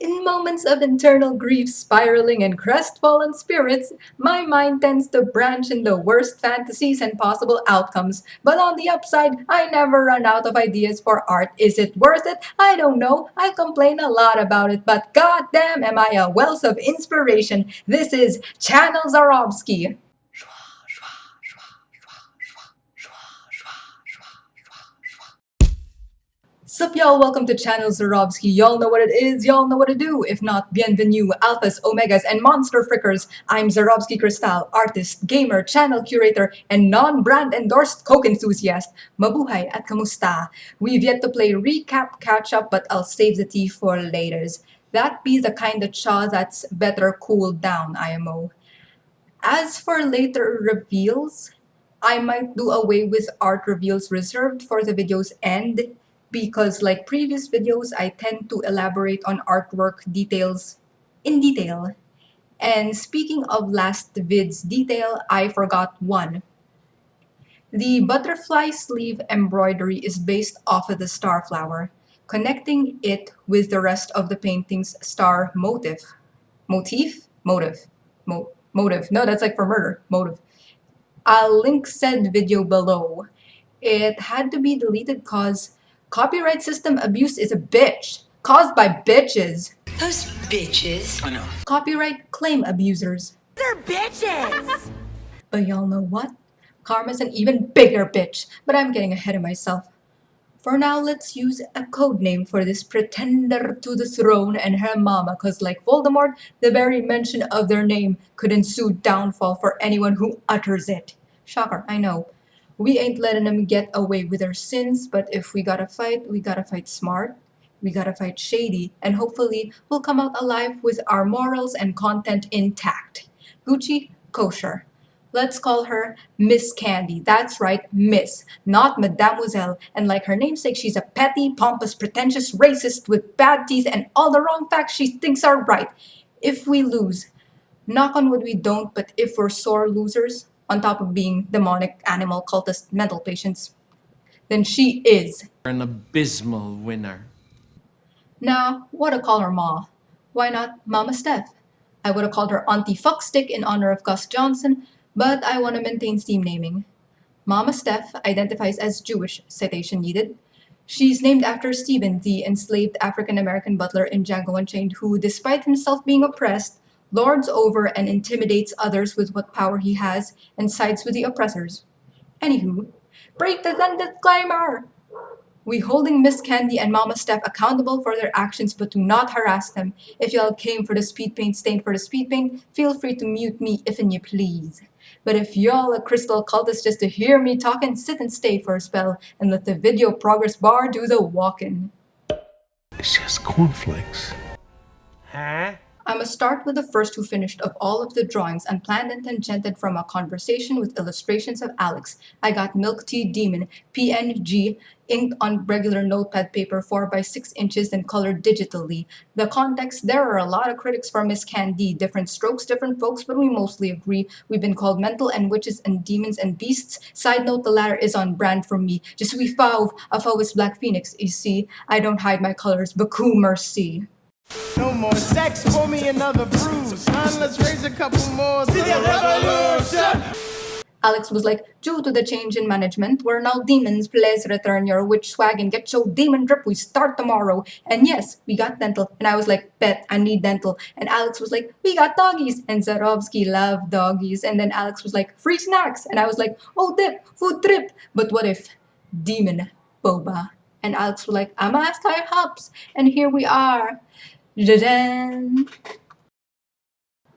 In moments of internal grief, spiraling, and crestfallen spirits, my mind tends to branch in the worst fantasies and possible outcomes. But on the upside, I never run out of ideas for art. Is it worth it? I don't know. I complain a lot about it, but goddamn am I a wealth of inspiration. This is Channel Zarobsky. Sup y'all, welcome to Channel Zarobsky. Y'all know what it is, y'all know what to do. If not, bienvenue, alphas, omegas, and monster frickers. I'm Zarobsky Cristal, artist, gamer, channel curator, and non-brand endorsed Coke enthusiast. Mabuhay at kamusta? We've yet to play recap catch-up, but I'll save the tea for laters. That be the kind of cha that's better cooled down, IMO. As for later reveals, I might do away with art reveals reserved for the video's end because, like previous videos, I tend to elaborate on artwork details in detail. And speaking of last vid's detail, I forgot one. The butterfly sleeve embroidery is based off of the star flower, connecting it with the rest of the painting's star motif. Motif? Motive. Motive. No, that's like for murder. Motive. I'll link said video below. It had to be deleted cause copyright system abuse is a bitch. Caused by bitches. Those bitches. I know. Copyright claim abusers. They're bitches! But y'all know what? Karma's an even bigger bitch, but I'm getting ahead of myself. For now, let's use a code name for this pretender to the throne and her mama, cause like Voldemort, the very mention of their name could ensue downfall for anyone who utters it. Shocker, I know. We ain't letting them get away with their sins, but if we gotta fight smart, we gotta fight shady, and hopefully we'll come out alive with our morals and content intact. Gucci, kosher. Let's call her Miss Candy. That's right, Miss, not Mademoiselle. And like her namesake, she's a petty, pompous, pretentious racist with bad teeth and all the wrong facts she thinks are right. If we lose, knock on wood we don't, but if we're sore losers, on top of being demonic, animal, cultist, mental patients, then she is an abysmal winner. Now, what to call her Ma? Why not Mama Steph? I would have called her Auntie Fuckstick in honor of Gus Johnson, but I want to maintain theme naming. Mama Steph identifies as Jewish, citation needed. She's named after Stephen, the enslaved African-American butler in Django Unchained who, despite himself being oppressed, lords over and intimidates others with what power he has and sides with the oppressors. Anywho, break the then disclaimer! We holding Miss Candy and Mama Steph accountable for their actions but do not harass them. If y'all came for the speed paint, staying for the speed paint, feel free to mute me if and you please. But if y'all a crystal cultist just to hear me talking, sit and stay for a spell and let the video progress bar do the walking. It's just cornflakes. Huh? I'ma start with the first who finished of all of the drawings unplanned and tangented from a conversation with illustrations of Alex. I got Milk Tea Demon, PNG, inked on regular notepad paper 4 by 6 inches and colored digitally. The context, there are a lot of critics for Miss Candy. Different strokes, different folks, but we mostly agree. We've been called mental and witches and demons and beasts. Side note, the latter is on brand for me. Je suis fauve, a fauve Black Phoenix, you see. I don't hide my colors, beaucoup merci. No more sex for me, another bruise. Son, let's raise a couple more to the revolution. Alex was like, due to the change in management, we're now demons. Please return your witch swag and get your demon drip. We start tomorrow. And yes, we got dental. And I was like, bet, I need dental. And Alex was like, we got doggies. And Zarobsky loved doggies. And then Alex was like, free snacks. And I was like, oh, dip, food trip. But what if demon boba? And Alex was like, I'm asked higher hops. And here we are. Da-dan.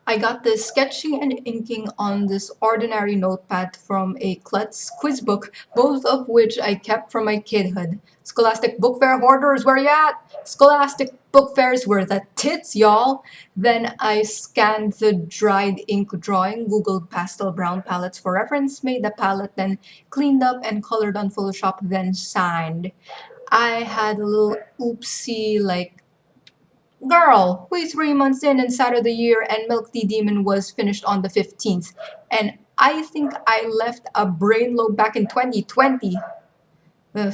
I got this sketching and inking on this ordinary notepad from a klutz quiz book, both of which I kept from my kidhood. Scholastic Book Fair hoarders, where you at? Scholastic Book Fairs were the tits, y'all. Then I scanned the dried ink drawing, googled pastel brown palettes for reference, made the palette, then cleaned up and colored on Photoshop, then signed. I had a little oopsie like, girl, we 3 months in inside of the year and Milk Tea Demon was finished on the 15th. And I think I left a brain lobe back in 2020. Ugh.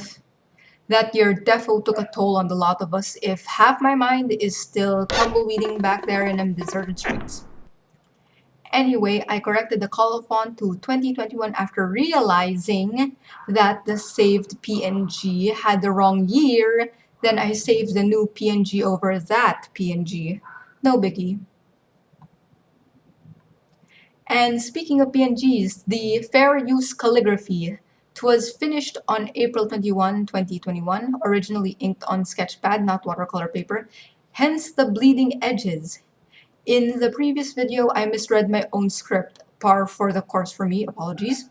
That year defo took a toll on the lot of us if half my mind is still tumbleweeding back there in them deserted streets. Anyway, I corrected the color font to 2021 after realizing that the saved PNG had the wrong year. Then I saved the new PNG over that PNG. No biggie. And speaking of PNGs, the fair use calligraphy. 'Twas finished on April 21, 2021, originally inked on sketchpad, not watercolor paper, hence the bleeding edges. In the previous video, I misread my own script, par for the course for me, apologies.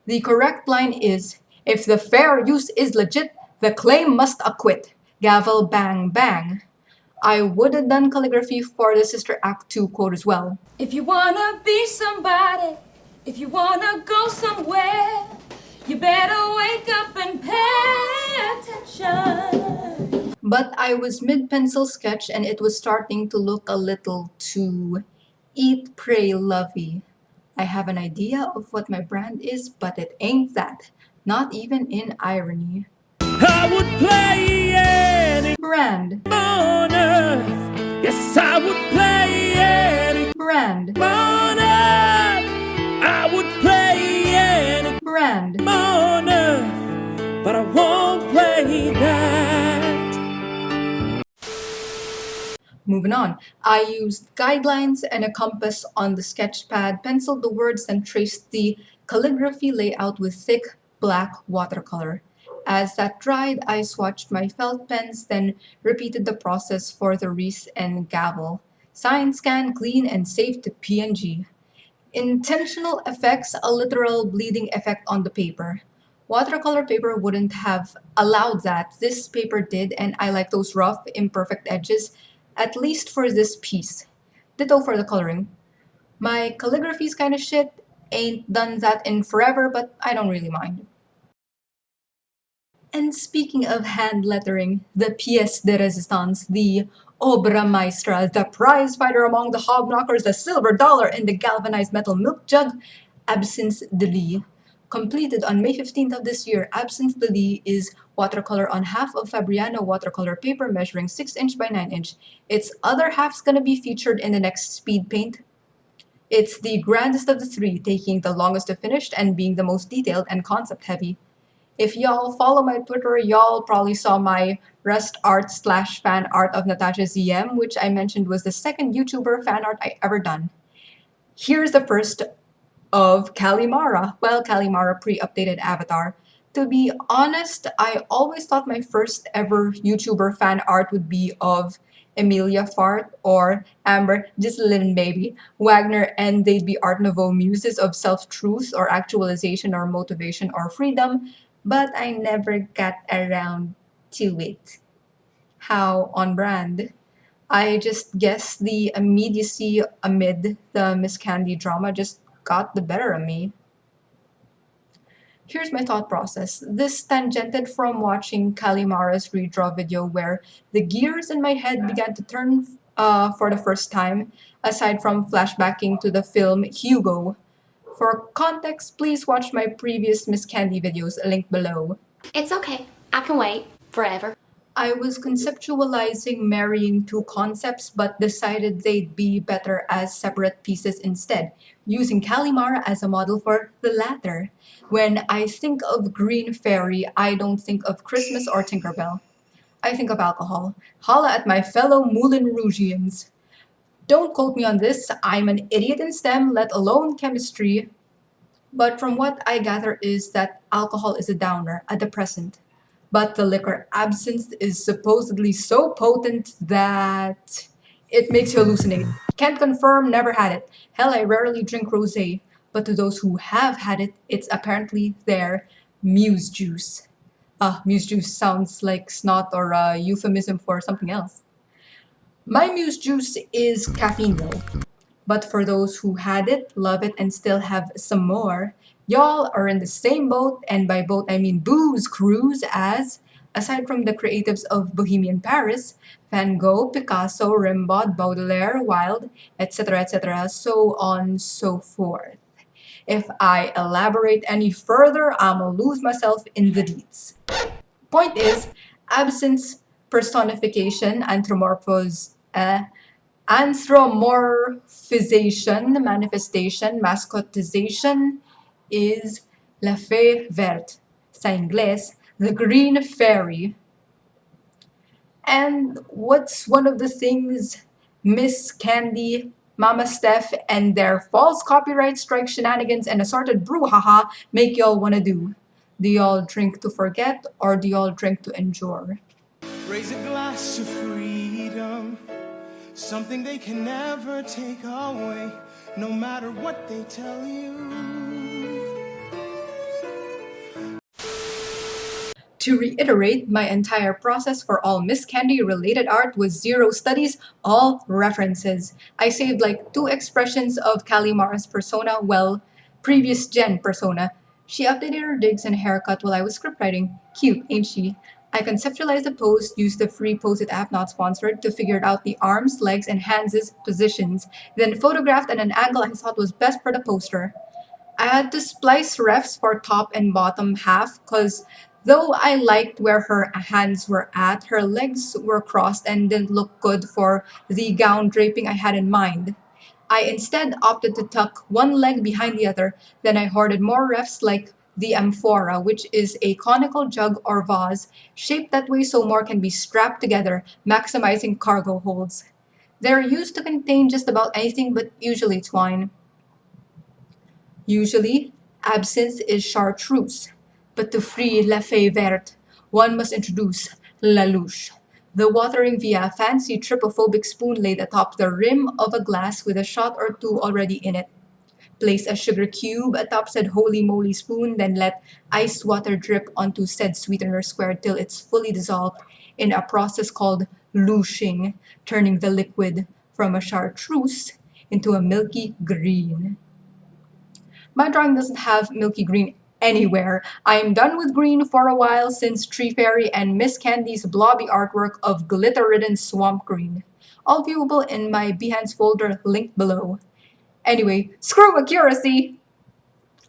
The correct line is, if the fair use is legit, the claim must acquit. Gavel bang bang. I would have done calligraphy for the Sister Act 2 quote as well. If you wanna be somebody, if you wanna go somewhere, you better wake up and pay attention. But I was mid-pencil sketch and it was starting to look a little too eat, pray, lovey. I have an idea of what my brand is, but it ain't that. Not even in irony. I would play any Brand. on earth. Yes, I would play any Brand. on earth. I would play any Brand. on earth, but I won't play that. Moving on, I used guidelines and a compass on the sketch pad, penciled the words, and traced the calligraphy layout with thick black watercolor. As that dried, I swatched my felt pens, then repeated the process for the wreath and gavel. Sign, scan, clean, and save to PNG. Intentional effects, a literal bleeding effect on the paper. Watercolor paper wouldn't have allowed that. This paper did, and I like those rough, imperfect edges, at least for this piece. Ditto for the coloring. My calligraphy's kinda shit, ain't done that in forever, but I don't really mind. And speaking of hand lettering, the pièce de résistance, the obra maestra, the prize fighter among the hobknockers, the silver dollar in the galvanized metal milk jug, Absinthe de Lis. Completed on May 15th of this year, Absinthe de Lis is watercolor on half of Fabriano watercolor paper measuring 6 inch by 9 inch. Its other half's gonna be featured in the next speed paint. It's the grandest of the three, taking the longest to finish and being the most detailed and concept heavy. If y'all follow my Twitter, y'all probably saw my rest art / fan art of Natasha ZM, which I mentioned was the second YouTuber fan art I ever done. Here's the first of Calimara. Well, Calimara pre-updated avatar. To be honest, I always thought my first ever YouTuber fan art would be of Emilia Fart or Amber, just a little baby, Wagner, and they'd be Art Nouveau muses of self-truth or actualization or motivation or freedom, but I never got around to it. How on brand. I just guess the immediacy amid the Miss Candy drama just got the better of me. Here's my thought process. This tangented from watching Calimara's redraw video where the gears in my head began to turn for the first time, aside from flashbacking to the film Hugo. For context, please watch my previous Miss Candy videos linked below. It's okay. I can wait forever. I was conceptualizing marrying two concepts but decided they'd be better as separate pieces instead, using Calimara as a model for the latter. When I think of Green Fairy, I don't think of Christmas or Tinkerbell. I think of alcohol. Holla at my fellow Moulin Rougians. Don't quote me on this, I'm an idiot in STEM, let alone chemistry. But from what I gather is that alcohol is a downer, a depressant. But the liquor absinthe is supposedly so potent that it makes you hallucinate. Can't confirm, never had it. Hell, I rarely drink rosé. But to those who have had it, it's apparently their muse juice. Muse juice sounds like snot or a euphemism for something else. My muse juice is caffeine though. But for those who had it, love it, and still have some more, y'all are in the same boat, and by boat I mean booze cruise as, aside from the creatives of Bohemian Paris, Van Gogh, Picasso, Rimbaud, Baudelaire, Wilde, etc., so on, so forth. If I elaborate any further, I'ma lose myself in the deets. Point is, absence personification, anthropomorphization, manifestation, mascotization is la fée verte. Sa Ingles, the green fairy. And what's one of the things Miss Candy, Mama Steph, and their false copyright strike shenanigans and assorted brouhaha make y'all wanna do? Do y'all drink to forget or do y'all drink to endure? Raise a glass to freedom, something they can never take away, no matter what they tell you. To reiterate, my entire process for all Miss Candy related art was zero studies, all references. I saved like 2 expressions of Kalimara's persona, well, previous gen persona. She updated her digs and haircut while I was scriptwriting. Cute, ain't she? I conceptualized the pose, used the free Post-it app not sponsored to figure out the arms, legs, and hands' positions, then photographed at an angle I thought was best for the poster. I had to splice refs for top and bottom half because though I liked where her hands were at, her legs were crossed and didn't look good for the gown draping I had in mind. I instead opted to tuck one leg behind the other, then I hoarded more refs like the amphora, which is a conical jug or vase shaped that way so more can be strapped together, maximizing cargo holds. They're used to contain just about anything but usually it's wine. Usually, absinthe is chartreuse, but to free la fée verte, one must introduce la louche, the watering via a fancy trypophobic spoon laid atop the rim of a glass with a shot or two already in it. Place a sugar cube atop said holy moly spoon, then let ice water drip onto said sweetener square till it's fully dissolved in a process called louching, turning the liquid from a chartreuse into a milky green. My drawing doesn't have milky green anywhere. I am done with green for a while since Tree Fairy and Miss Candy's blobby artwork of glitter-ridden swamp green. All viewable in my Behance folder linked below. Anyway, screw accuracy!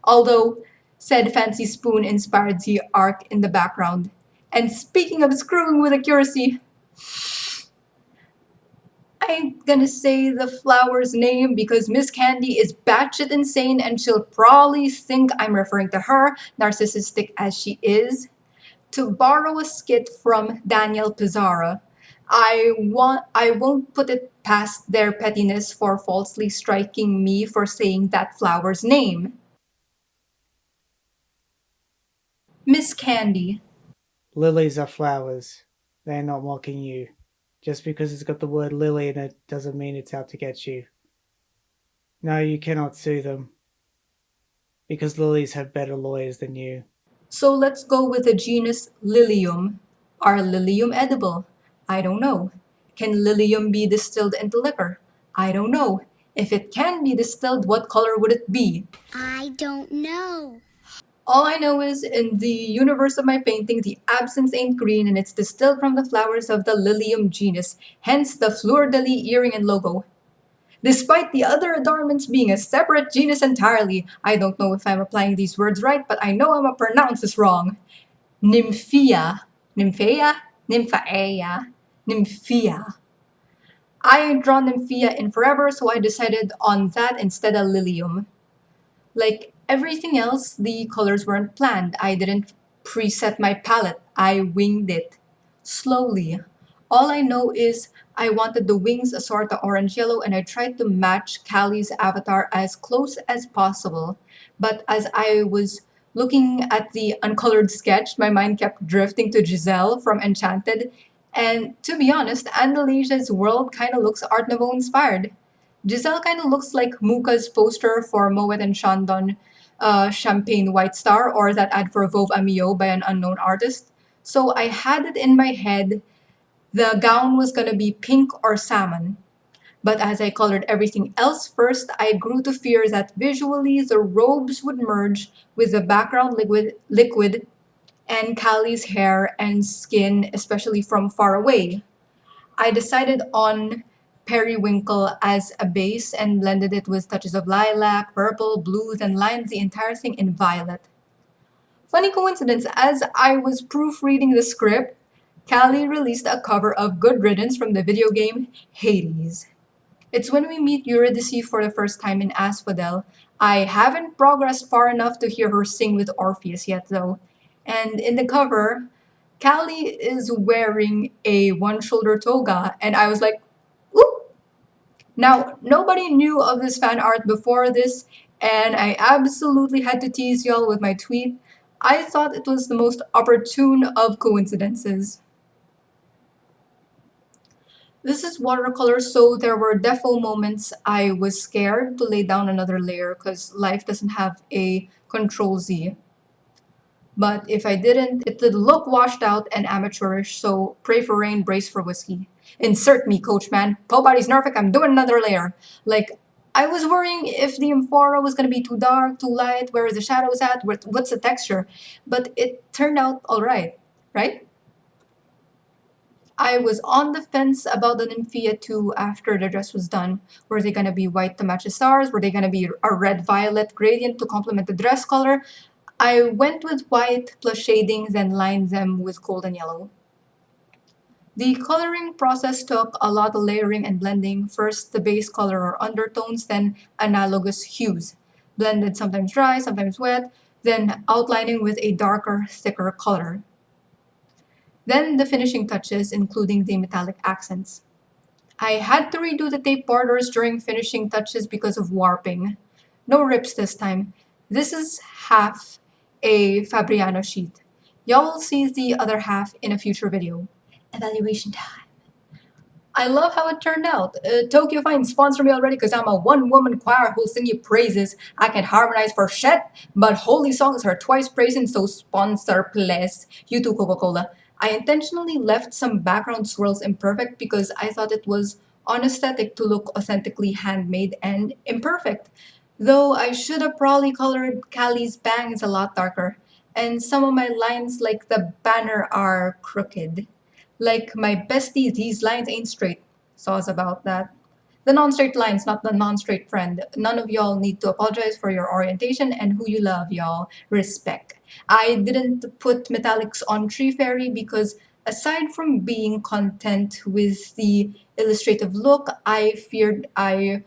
Although, said fancy spoon inspired the arc in the background. And speaking of screwing with accuracy, I ain't gonna say the flower's name because Miss Candy is batshit insane and she'll probably think I'm referring to her, narcissistic as she is. To borrow a skit from Daniel Pizarro, I won't put it past their pettiness for falsely striking me for saying that flower's name. Miss Candy. Lilies are flowers. They're not mocking you. Just because it's got the word lily in it doesn't mean it's out to get you. No, you cannot sue them. Because lilies have better lawyers than you. So let's go with the genus Lilium. Are Lilium edible? I don't know. Can Lilium be distilled into liquor? I don't know. If it can be distilled, what color would it be? I don't know. All I know is, in the universe of my painting, the absinthe ain't green and it's distilled from the flowers of the Lilium genus, hence the fleur-de-lis earring and logo. Despite the other adornments being a separate genus entirely, I don't know if I'm applying these words right, but I know I'm gonna pronounce this wrong. Nymphea. Nymphea? Nymphaea. Nymphea. I ain't drawn Nymphea in forever, so I decided on that instead of Lilium. Like everything else, the colors weren't planned. I didn't preset my palette. I winged it. Slowly. All I know is I wanted the wings a sort of orange-yellow and I tried to match Callie's avatar as close as possible. But as I was looking at the uncolored sketch, my mind kept drifting to Giselle from Enchanted. And to be honest, Andalasia's world kind of looks Art Nouveau inspired. Giselle kind of looks like Muka's poster for Moet and Chandon Champagne White Star or that ad for Veuve Amio by an unknown artist. So I had it in my head the gown was gonna be pink or salmon. But as I colored everything else first, I grew to fear that visually the robes would merge with the background liquid and Callie's hair and skin, especially from far away. I decided on periwinkle as a base and blended it with touches of lilac, purple, blues, and lined the entire thing in violet. Funny coincidence, as I was proofreading the script, Callie released a cover of Good Riddance from the video game Hades. It's when we meet Eurydice for the first time in Asphodel. I haven't progressed far enough to hear her sing with Orpheus yet, though. And in the cover, Callie is wearing a one-shoulder toga, and I was like, ooh! Now, nobody knew of this fan art before this, and I absolutely had to tease y'all with my tweet. I thought it was the most opportune of coincidences. This is watercolor, so there were defo moments I was scared to lay down another layer because life doesn't have a control Z. But if I didn't, it would look washed out and amateurish, so pray for rain, brace for whiskey. Insert me, coach man. Po body's Norfolk, I'm doing another layer. Like, I was worrying if the amphora was gonna be too dark, too light, where are the shadows at, what's the texture? But it turned out alright, right? I was on the fence about the Nymphia too after the dress was done. Were they gonna be white to match the stars? Were they gonna be a red-violet gradient to complement the dress color? I went with white plus shading, then lined them with golden yellow. The coloring process took a lot of layering and blending. First the base color or undertones, then analogous hues. Blended sometimes dry, sometimes wet, then outlining with a darker, thicker color. Then the finishing touches, including the metallic accents. I had to redo the tape borders during finishing touches because of warping. No rips this time. This is half a Fabriano sheet. Y'all will see the other half in a future video. Evaluation time. I love how it turned out. Tokyo Fine, sponsor me already because I'm a one-woman choir who'll sing you praises. I can harmonize for shit, but holy songs are twice praising, so sponsor please. You too, Coca-Cola. I intentionally left some background swirls imperfect because I thought it was unaesthetic to look authentically handmade and imperfect. Though I should have probably colored Callie's bangs a lot darker. And some of my lines like the banner are crooked. Like my bestie, these lines ain't straight. Sauce about that. The non-straight lines, not the non-straight friend. None of y'all need to apologize for your orientation and who you love, y'all. Respect. I didn't put metallics on Tree Fairy because aside from being content with the illustrative look, I feared I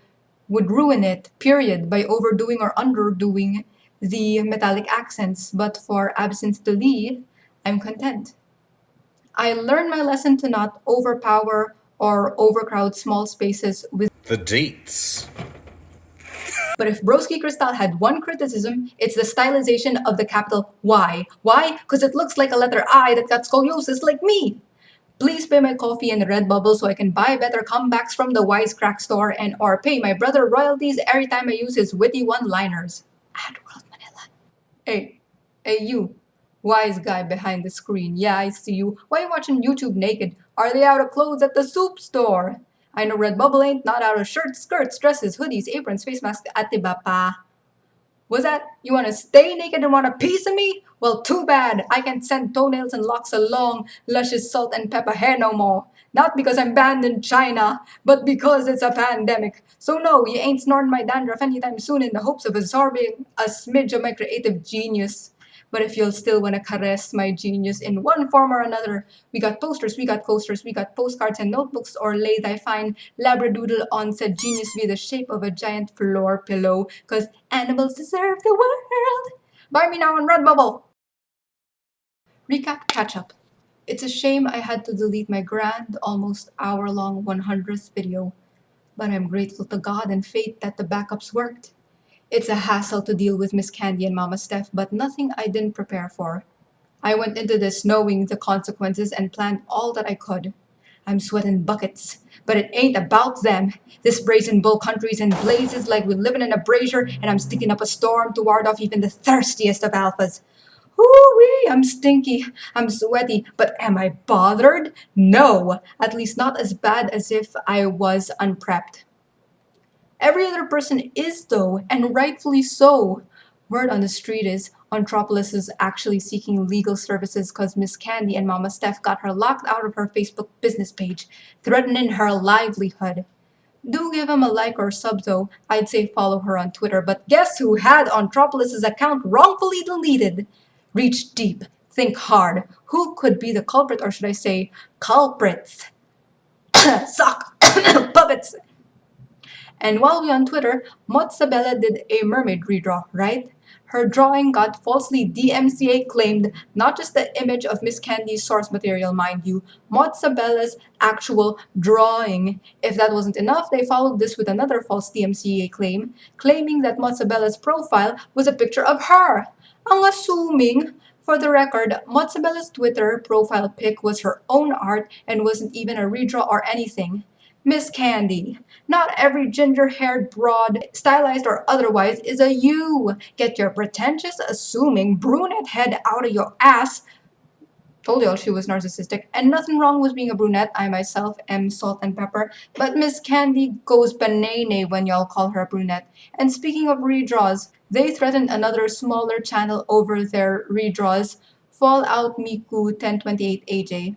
would ruin it, period, by overdoing or underdoing the metallic accents. But for Absence to Lee, I'm content. I learned my lesson to not overpower or overcrowd small spaces with The deets. But if Broski Crystal had one criticism, it's the stylization of the capital Y. Why? Because it looks like a letter I that got scoliosis like me. Please pay my coffee in Redbubble so I can buy better comebacks from the Wisecrack store and or pay my brother royalties every time I use his witty one-liners. AdWorld Manila. Hey you, wise guy behind the screen. Yeah, I see you. Why you watching YouTube naked? Are they out of clothes at the soup store? I know Redbubble ain't not out of shirts, skirts, dresses, hoodies, aprons, face masks, ate ba pa? Was that, you want to stay naked and want a piece of me? Well, too bad. I can't send toenails and locks along luscious salt and pepper hair no more. Not because I'm banned in China, but because it's a pandemic. So no, you ain't snorting my dandruff anytime soon in the hopes of absorbing a smidge of my creative genius. But if you'll still want to caress my genius in one form or another, we got posters, we got coasters, we got postcards and notebooks, or lay thy fine labradoodle on said genius be the shape of a giant floor pillow, cause animals deserve the world. Buy me now on Redbubble! Recap catch-up. It's a shame I had to delete my grand, almost hour-long 100th video, but I'm grateful to God and fate that the backups worked. It's a hassle to deal with Miss Candy and Mama Steph, but nothing I didn't prepare for. I went into this knowing the consequences and planned all that I could. I'm sweating buckets, but it ain't about them. This brazen bull country's in blazes like we're living in a brazier, and I'm sticking up a storm to ward off even the thirstiest of alphas. Woo-wee, I'm stinky, I'm sweaty, but am I bothered? No, at least not as bad as if I was unprepped. Every other person is, though, and rightfully so. Word on the street is Anthropolis is actually seeking legal services because Miss Candy and Mama Steph got her locked out of her Facebook business page, threatening her livelihood. Do give him a like or sub, though. I'd say follow her on Twitter, but guess who had Anthropolis' account wrongfully deleted? Reach deep, think hard. Who could be the culprit, or should I say, culprits? Sock puppets. And while we on Twitter, Mozzabella did a mermaid redraw, right? Her drawing got falsely DMCA claimed, not just the image of Miss Candy's source material, mind you, Mozzabella's actual drawing. If that wasn't enough, they followed this with another false DMCA claim, claiming that Mozzabella's profile was a picture of her. Ang assuming, for the record, Mozzabella's Twitter profile pic was her own art and wasn't even a redraw or anything. Miss Candy, not every ginger-haired broad, stylized or otherwise, is a you. Get your pretentious, assuming brunette head out of your ass. Told y'all she was narcissistic, and nothing wrong with being a brunette. I myself am salt and pepper, but Miss Candy goes banana when y'all call her a brunette. And speaking of redraws, they threatened another smaller channel over their redraws, Fallout Miku 1028 AJ.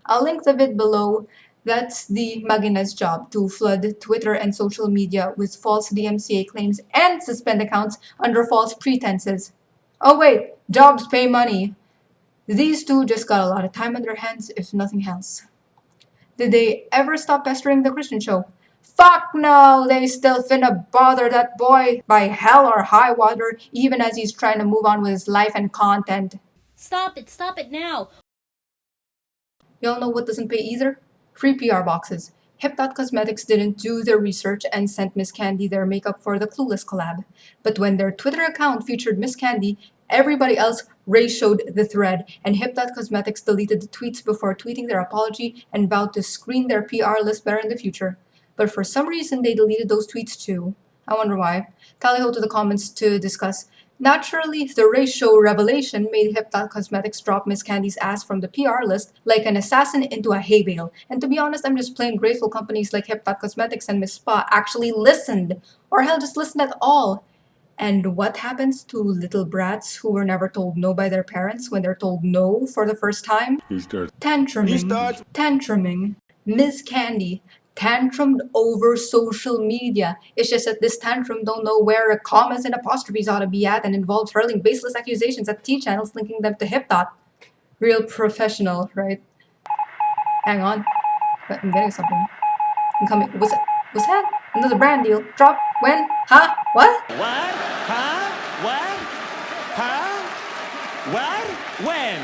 I'll link the vid below. That's the Magina's job, to flood Twitter and social media with false DMCA claims and suspend accounts under false pretenses. Oh wait, jobs pay money. These two just got a lot of time on their hands, if nothing else. Did they ever stop pestering the Christian show? Fuck no, they still finna bother that boy by hell or high water, even as he's trying to move on with his life and content. Stop it now. Y'all know what doesn't pay either? Free PR boxes. Hip-Dot Cosmetics didn't do their research and sent Miss Candy their makeup for the Clueless collab. But when their Twitter account featured Miss Candy, everybody else ratioed the thread, and Hip-Dot Cosmetics deleted the tweets before tweeting their apology and vowed to screen their PR list better in the future. But for some reason, they deleted those tweets too. I wonder why. Tally-ho to the comments to discuss. Naturally, the ratio revelation made Hip-Dot Cosmetics drop Miss Candy's ass from the PR list like an assassin into a hay bale. And to be honest, I'm just plain grateful companies like Hip-Dot Cosmetics and Miss Spa actually listened. Or hell, just listened at all. And what happens to little brats who were never told no by their parents when they're told no for the first time? Tantruming. Tantruming. Miss Candy tantrumed over social media. It's just that this tantrum don't know where commas and apostrophes ought to be at and involves hurling baseless accusations at T channels linking them to Hip-Dot. Real professional, right? Hang on. I'm getting something. Incoming. What's that? Another brand deal. Drop. When? Huh? What? What? Huh? What? Huh? What? When?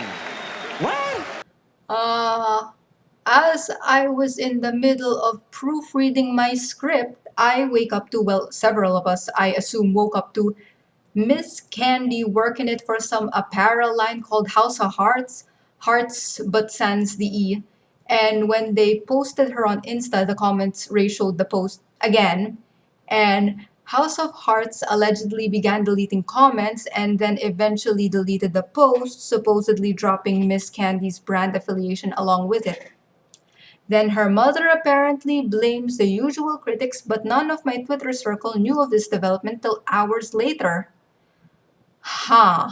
What? As I was in the middle of proofreading my script, I wake up to, well, several of us, I assume, woke up to Miss Candy working it for some apparel line called House of Hearts. Hearts, but sans the E. And when they posted her on Insta, the comments ratioed the post again. And House of Hearts allegedly began deleting comments and then eventually deleted the post, supposedly dropping Miss Candy's brand affiliation along with it. Then her mother apparently blames the usual critics, but none of my Twitter circle knew of this development till hours later. Huh.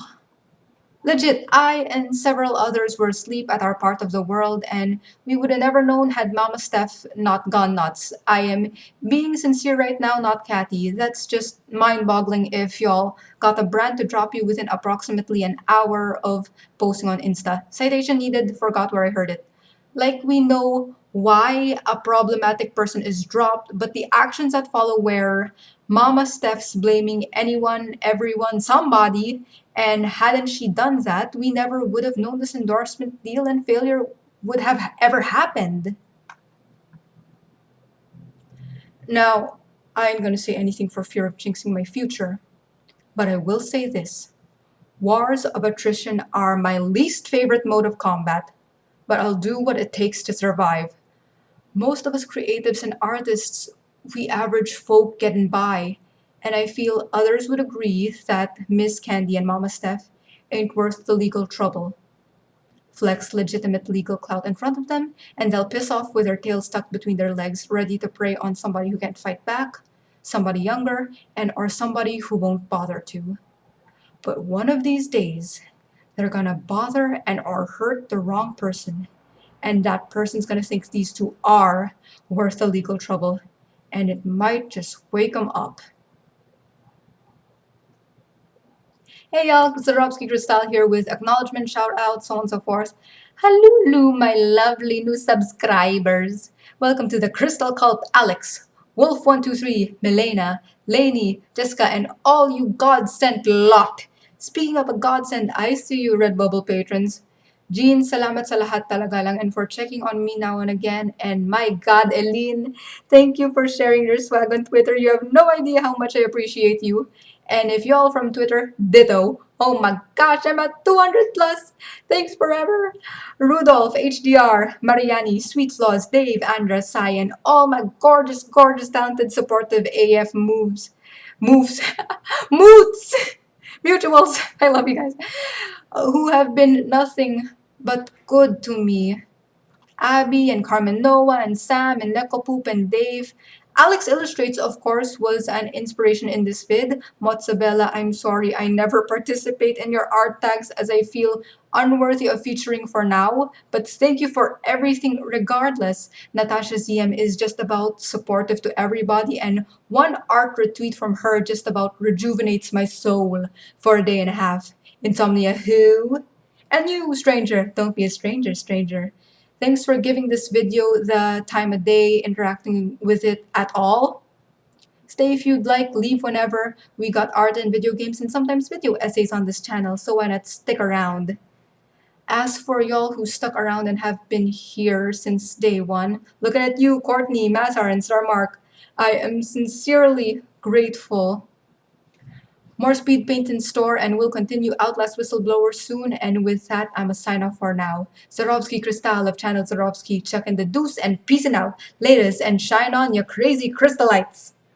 Legit, I and several others were asleep at our part of the world, and we would have never known had Mama Steph not gone nuts. I am being sincere right now, not catty. That's just mind-boggling if y'all got a brand to drop you within approximately an hour of posting on Insta. Citation needed, forgot where I heard it. Like we know why a problematic person is dropped, but the actions that follow where Mama Steph's blaming anyone, everyone, somebody, and hadn't she done that, we never would have known this endorsement deal and failure would have ever happened. Now, I ain't gonna say anything for fear of jinxing my future, but I will say this. Wars of attrition are my least favorite mode of combat, but I'll do what it takes to survive. Most of us creatives and artists, we average folk getting by, and I feel others would agree that Miss Candy and Mama Steph ain't worth the legal trouble. Flex legitimate legal clout in front of them, and they'll piss off with their tails stuck between their legs, ready to prey on somebody who can't fight back, somebody younger, and or somebody who won't bother to. But one of these days, they're gonna bother and or hurt the wrong person, and that person's gonna think these two are worth the legal trouble, and it might just wake them up. Hey y'all, Zarobsky Crystal here with acknowledgement, shout out, so on and so forth. Hello, my lovely new subscribers. Welcome to the Crystal Cult Alex, Wolf123, Milena, Lainey, Jessica, and all you God-sent lot. Speaking of a godsend, I see you, Redbubble patrons. Jean, salamat sa lahat talaga lang and for checking on me now and again. And my God, Eileen, thank you for sharing your swag on Twitter. You have no idea how much I appreciate you. And if y'all from Twitter, ditto. Oh my gosh, I'm at 200 plus. Thanks forever. Rudolph, HDR, Mariani, Sweet Flaws, Dave, Andra, Sai, and all my gorgeous, gorgeous, talented, supportive AF moves, moods, mutuals. I love you guys. Who have been nothing but good to me. Abby and Carmen Noah and Sam and Neko Poop and Dave. Alex Illustrates, of course, was an inspiration in this vid. Mozzabella, I'm sorry I never participate in your art tags as I feel unworthy of featuring for now, but thank you for everything regardless. Natasha ZM is just about supportive to everybody, and one art retweet from her just about rejuvenates my soul for a day and a half. Insomnia who? And you, stranger, don't be a stranger, stranger. Thanks for giving this video the time of day, interacting with it at all. Stay if you'd like, leave whenever. We got art and video games and sometimes video essays on this channel, so why not stick around? As for y'all who stuck around and have been here since day one, looking at you, Courtney, Mazar, and Starmark, I am sincerely grateful. More speed paint in store and we'll continue Outlast Whistleblower soon. And with that, I'm a sign off for now. Zarobsky Crystal of Channel Zarobsky, chucking the deuce and peacing out. Latest and shine on, you crazy crystalites.